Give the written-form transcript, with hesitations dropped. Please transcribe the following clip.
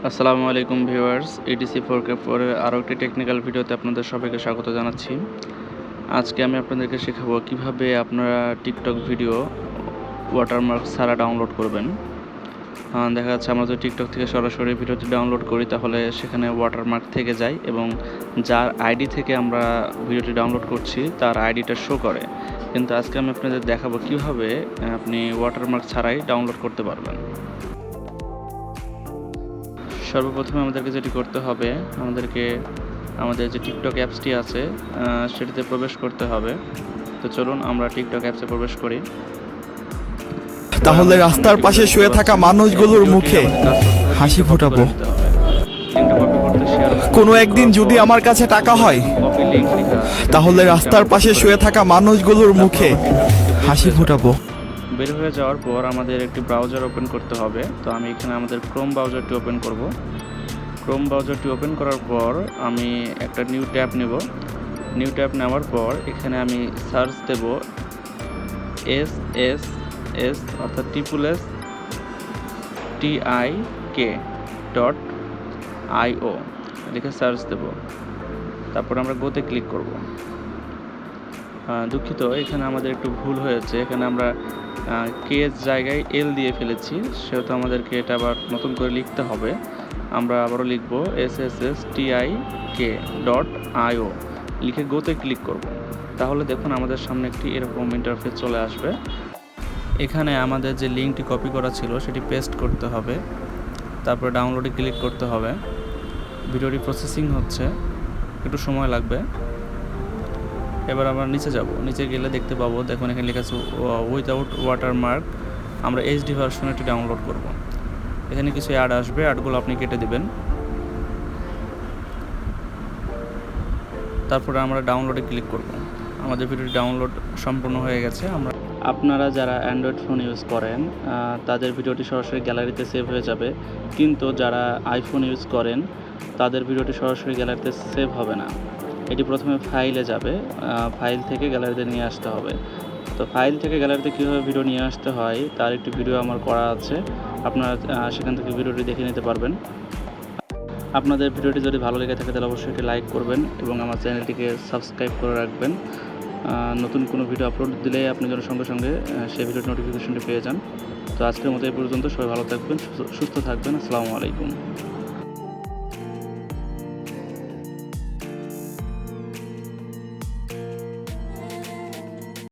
আসসালামু আলাইকুম viewers, etc 4K4 এর আরও একটি টেকনিক্যাল ভিডিওতে আপনাদের সবাইকে স্বাগত জানাচ্ছি। আজকে আমি আপনাদেরকে শেখাবো কিভাবে আপনারা টিকটক ভিডিও ওয়াটারমার্ক ছাড়া ডাউনলোড করবেন। দেখা যাচ্ছে আমরা যদি টিকটক থেকে সরাসরি ভিডিওটি ডাউনলোড করি তাহলে সেখানে ওয়াটারমার্ক থেকে যায় এবং যার আইডি থেকে আমরা ভিডিওটি ডাউনলোড করছি তার আইডিটা শো করে, কিন্তু আজকে আমি আপনাদের দেখাবো কিভাবে আপনি ওয়াটারমার্ক ছাড়াই ডাউনলোড করতে পারবেন। সর্বপ্রথমে আমাদেরকে যেটি করতে হবে, আমাদের যে টিকটক অ্যাপসটি আছে সেটিতে প্রবেশ করতে হবে। তো চলুন আমরা টিকটক অ্যাপসে প্রবেশ করি। তাহলে রাস্তার পাশে শুয়ে থাকা মানুষগুলোর মুখে হাসি ফোটাবো। কোনো একদিন যদি আমার কাছে টাকা হয় তাহলে রাস্তার পাশে শুয়ে থাকা মানুষগুলোর মুখে হাসি ফোটাবো। বের হয়ে যাওয়ার পর আমাদের একটি ব্রাউজার ওপেন করতে হবে। তো আমি এখানে আমাদের ক্রোম ব্রাউজারটি ওপেন করব। ক্রোম ব্রাউজারটি ওপেন করার পর আমি একটা নিউ ট্যাব নেব। নিউ ট্যাব নেওয়ার পর এখানে আমি সার্চ দেব SSS অর্থাৎ TIK.IO লিখে সার্চ দেব। তারপর আমরা গোতে ক্লিক করব। দুঃখিত, এখানে আমাদের একটু ভুল হয়েছে। এখানে আমরা কেস জায়গায় এল দিয়ে ফেলেছি, সেহেতু আমাদেরকে এটা আবার নতুন করে লিখতে হবে। আমরা আবারও লিখব SSSTIK.IO লিখে গোতে ক্লিক করব। তাহলে দেখুন আমাদের সামনে একটি এরকম ইন্টারফেস চলে আসবে। এখানে আমাদের যে লিঙ্কটি কপি করা ছিল সেটি পেস্ট করতে হবে, তারপরে ডাউনলোডে ক্লিক করতে হবে। ভিডিওটি প্রসেসিং হচ্ছে, একটু সময় লাগবে। এবার আমরা নিচে যাব। নিচে গেলে দেখতে পাবো, দেখুন এখানে লেখা আছে উইদাউট ওয়াটারমার্ক। আমরা HD ভার্সনে এটি ডাউনলোড করব। এখানে কিছু অ্যাড আসবে, অ্যাডগুলো আপনি কেটে দেবেন। তারপরে আমরা ডাউনলোডে ক্লিক করব। আমাদের ভিডিওটি ডাউনলোড সম্পূর্ণ হয়ে গেছে। আপনারা যারা অ্যান্ড্রয়েড ফোন ইউজ করেন তাদের ভিডিওটি সরাসরি গ্যালারিতে সেভ হয়ে যাবে, কিন্তু যারা আইফোন ইউজ করেন তাদের ভিডিওটি সরাসরি গ্যালারিতে সেভ হবে না। এটি প্রথমে ফাইলে যাবে, ফাইল থেকে গ্যালারিতে নিয়ে আসতে হবে। তো ফাইল থেকে গ্যালারিতে কীভাবে ভিডিও নিয়ে আসতে হয় তার একটি ভিডিও আমার করা আছে, আপনারা সেখান থেকে ভিডিওটি দেখে নিতে পারবেন। আপনাদের ভিডিওটি যদি ভালো লেগে থাকে তাহলে অবশ্যই একটি লাইক করবেন এবং আমার চ্যানেলটিকে সাবস্ক্রাইব করে রাখবেন। নতুন কোনো ভিডিও আপলোড দিলে আপনি যেন সঙ্গে সঙ্গে সেই ভিডিওর নোটিফিকেশনটি পেয়ে যান। তো আজকের মতো এই পর্যন্ত। সবাই ভালো থাকবেন, সুস্থ থাকবেন। আসসালামু আলাইকুম।